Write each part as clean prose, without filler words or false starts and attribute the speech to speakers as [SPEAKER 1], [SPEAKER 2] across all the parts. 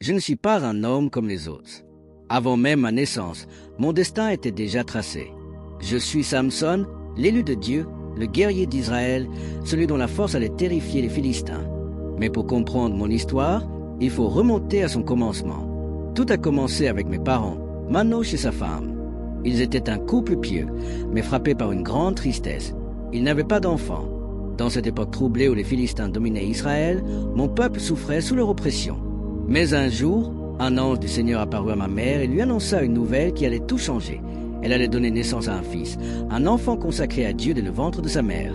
[SPEAKER 1] Je ne suis pas un homme comme les autres. Avant même ma naissance, mon destin était déjà tracé. Je suis Samson, l'élu de Dieu, le guerrier d'Israël, celui dont la force allait terrifier les Philistins. Mais pour comprendre mon histoire, il faut remonter à son commencement. Tout a commencé avec mes parents, Manoch et sa femme. Ils étaient un couple pieux, mais frappés par une grande tristesse. Ils n'avaient pas d'enfants. Dans cette époque troublée où les Philistins dominaient Israël, mon peuple souffrait sous leur oppression. Mais un jour, un ange du Seigneur apparut à ma mère et lui annonça une nouvelle qui allait tout changer. Elle allait donner naissance à un fils, un enfant consacré à Dieu dès le ventre de sa mère.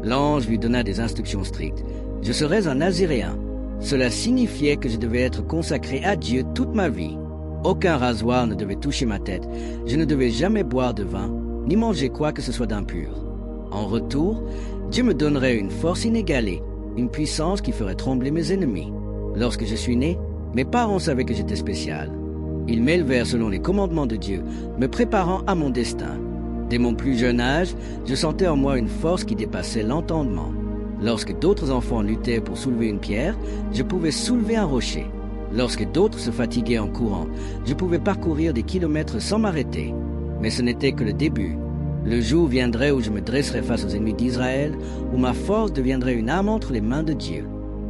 [SPEAKER 1] L'ange lui donna des instructions strictes. Je serais un Naziréen. Cela signifiait que je devais être consacré à Dieu toute ma vie. Aucun rasoir ne devait toucher ma tête. Je ne devais jamais boire de vin, ni manger quoi que ce soit d'impur. En retour, Dieu me donnerait une force inégalée, une puissance qui ferait trembler mes ennemis. Lorsque je suis né, mes parents savaient que j'étais spécial. Ils m'élevèrent selon les commandements de Dieu, me préparant à mon destin. Dès mon plus jeune âge, je sentais en moi une force qui dépassait l'entendement. Lorsque d'autres enfants luttaient pour soulever une pierre, je pouvais soulever un rocher. Lorsque d'autres se fatiguaient en courant, je pouvais parcourir des kilomètres sans m'arrêter. Mais ce n'était que le début. Le jour viendrait où je me dresserais face aux ennemis d'Israël, où ma force deviendrait une arme entre les mains de Dieu.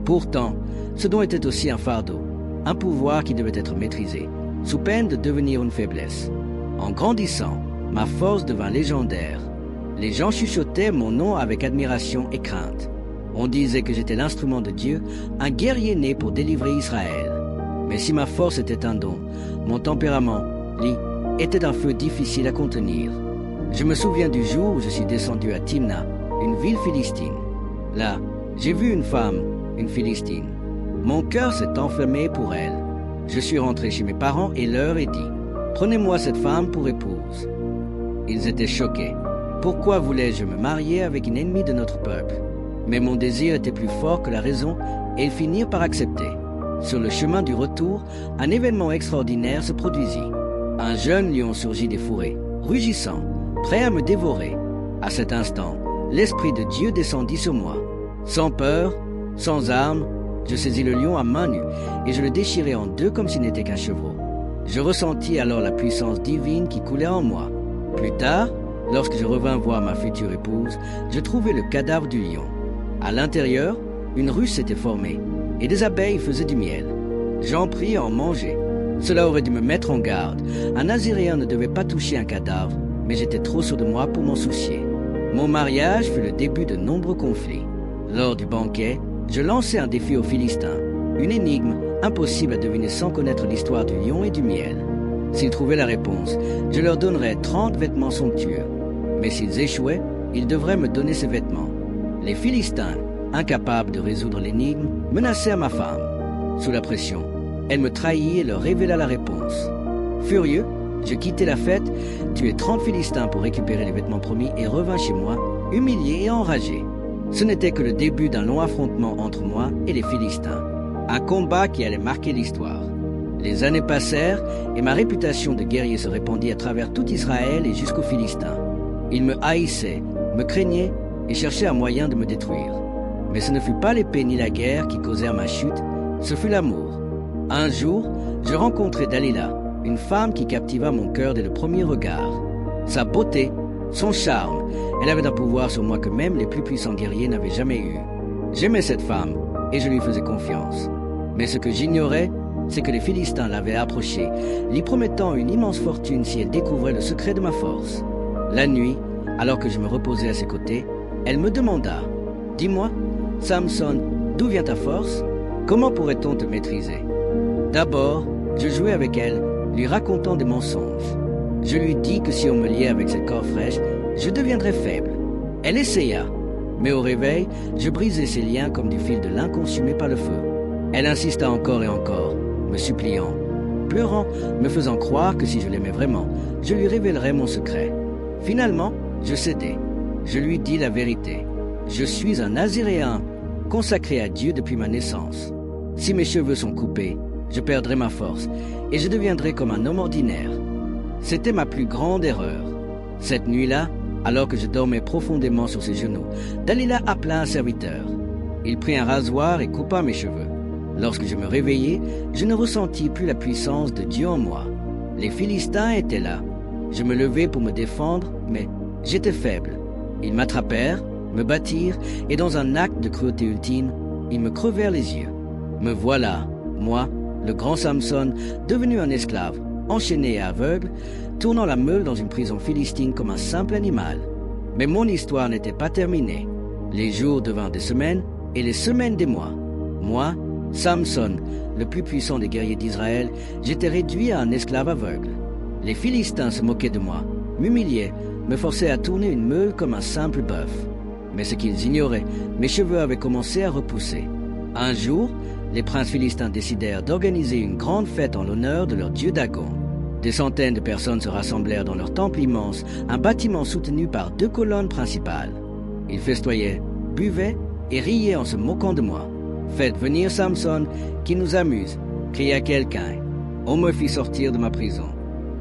[SPEAKER 1] Pourtant, ce don était aussi un fardeau, un pouvoir qui devait être maîtrisé, sous peine de devenir une faiblesse. En grandissant, ma force devint légendaire. Les gens chuchotaient mon nom avec admiration et crainte. On disait que j'étais l'instrument de Dieu, un guerrier né pour délivrer Israël. Mais si ma force était un don, mon tempérament, lui, était un feu difficile à contenir. Je me souviens du jour où je suis descendu à Timna, une ville philistine. Là, j'ai vu une femme, une Philistine. Mon cœur s'est enflammé pour elle. Je suis rentré chez mes parents et leur ai dit « Prenez-moi cette femme pour épouse ». Ils étaient choqués. Pourquoi voulais-je me marier avec une ennemie de notre peuple? Mais mon désir était plus fort que la raison et ils finirent par accepter. Sur le chemin du retour, un événement extraordinaire se produisit. Un jeune lion surgit des fourrés, rugissant, prêt à me dévorer. À cet instant, l'Esprit de Dieu descendit sur moi. Sans peur, sans armes, je saisis le lion à main nue et je le déchirai en deux comme s'il n'était qu'un chevreau. Je ressentis alors la puissance divine qui coulait en moi. Plus tard, lorsque je revins voir ma future épouse, je trouvai le cadavre du lion. À l'intérieur, une ruche s'était formée et des abeilles faisaient du miel. J'en pris à en manger. Cela aurait dû me mettre en garde. Un Naziréen ne devait pas toucher un cadavre, mais j'étais trop sûr de moi pour m'en soucier. Mon mariage fut le début de nombreux conflits. Lors du banquet, je lançai un défi aux Philistins, une énigme impossible à deviner sans connaître l'histoire du lion et du miel. S'ils trouvaient la réponse, je leur donnerais 30 vêtements somptueux. Mais s'ils échouaient, ils devraient me donner ces vêtements. Les Philistins, incapables de résoudre l'énigme, menacèrent ma femme. Sous la pression, elle me trahit et leur révéla la réponse. Furieux, je quittai la fête, tuai 30 Philistins pour récupérer les vêtements promis et revins chez moi, humilié et enragé. Ce n'était que le début d'un long affrontement entre moi et les Philistins. Un combat qui allait marquer l'histoire. Les années passèrent et ma réputation de guerrier se répandit à travers tout Israël et jusqu'aux Philistins. Ils me haïssaient, me craignaient et cherchaient un moyen de me détruire. Mais ce ne fut pas l'épée ni la guerre qui causèrent ma chute, ce fut l'amour. Un jour, je rencontrai Dalila, une femme qui captiva mon cœur dès le premier regard. Sa beauté, son charme, elle avait un pouvoir sur moi que même les plus puissants guerriers n'avaient jamais eu. J'aimais cette femme et je lui faisais confiance. Mais ce que j'ignorais, c'est que les Philistins l'avaient approchée, lui promettant une immense fortune si elle découvrait le secret de ma force. La nuit, alors que je me reposais à ses côtés, elle me demanda « Dis-moi, Samson, d'où vient ta force? Comment pourrait-on te maîtriser ?» D'abord, je jouais avec elle, lui racontant des mensonges. Je lui dis que si on me liait avec cette corde fraîche, je deviendrais faible. Elle essaya, mais au réveil, je brisai ses liens comme du fil de lin consumé par le feu. Elle insista encore et encore, me suppliant, pleurant, me faisant croire que si je l'aimais vraiment, je lui révélerais mon secret. Finalement, je cédai. Je lui dis la vérité. Je suis un Naziréen, consacré à Dieu depuis ma naissance. Si mes cheveux sont coupés, je perdrai ma force et je deviendrai comme un homme ordinaire. C'était ma plus grande erreur. Cette nuit-là, alors que je dormais profondément sur ses genoux, Dalila appela un serviteur. Il prit un rasoir et coupa mes cheveux. Lorsque je me réveillai, je ne ressentis plus la puissance de Dieu en moi. Les Philistins étaient là. Je me levai pour me défendre, mais j'étais faible. Ils m'attrapèrent, me battirent, et dans un acte de cruauté ultime, ils me crevèrent les yeux. Me voilà, moi, le grand Samson, devenu un esclave, enchaîné et aveugle, tournant la meule dans une prison philistine comme un simple animal. Mais mon histoire n'était pas terminée. Les jours devinrent des semaines, et les semaines des mois. Moi, Samson, le plus puissant des guerriers d'Israël, j'étais réduit à un esclave aveugle. Les Philistins se moquaient de moi, m'humiliaient, me forçaient à tourner une meule comme un simple bœuf. Mais ce qu'ils ignoraient, mes cheveux avaient commencé à repousser. Un jour, les princes philistins décidèrent d'organiser une grande fête en l'honneur de leur dieu Dagon. Des centaines de personnes se rassemblèrent dans leur temple immense, un bâtiment soutenu par 2 colonnes principales. Ils festoyaient, buvaient et riaient en se moquant de moi. « Faites venir Samson, qui nous amuse », cria quelqu'un. On me fit sortir de ma prison.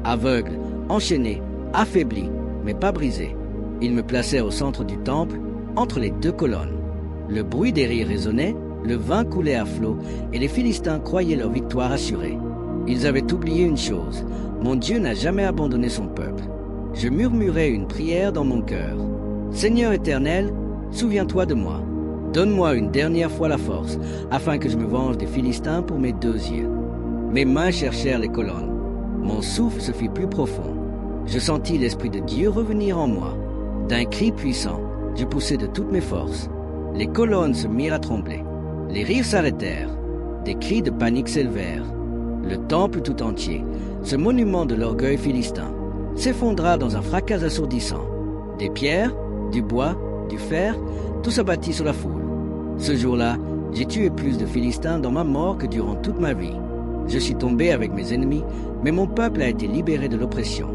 [SPEAKER 1] Aveugle, enchaîné, affaibli, mais pas brisé. Ils me placèrent au centre du temple, entre les 2 colonnes. Le bruit des rires résonnait, le vin coulait à flot, et les Philistins croyaient leur victoire assurée. Ils avaient oublié une chose, mon Dieu n'a jamais abandonné son peuple. Je murmurais une prière dans mon cœur. « Seigneur éternel, souviens-toi de moi. Donne-moi une dernière fois la force, afin que je me venge des Philistins pour mes 2 yeux. » Mes mains cherchèrent les colonnes. Mon souffle se fit plus profond. Je sentis l'Esprit de Dieu revenir en moi. D'un cri puissant, je poussai de toutes mes forces. Les colonnes se mirent à trembler. Les rires s'arrêtèrent. Des cris de panique s'élevèrent. Le temple tout entier, ce monument de l'orgueil philistin, s'effondra dans un fracas assourdissant. Des pierres, du bois, du fer, tout s'abattit sur la foule. Ce jour-là, j'ai tué plus de Philistins dans ma mort que durant toute ma vie. Je suis tombé avec mes ennemis, mais mon peuple a été libéré de l'oppression.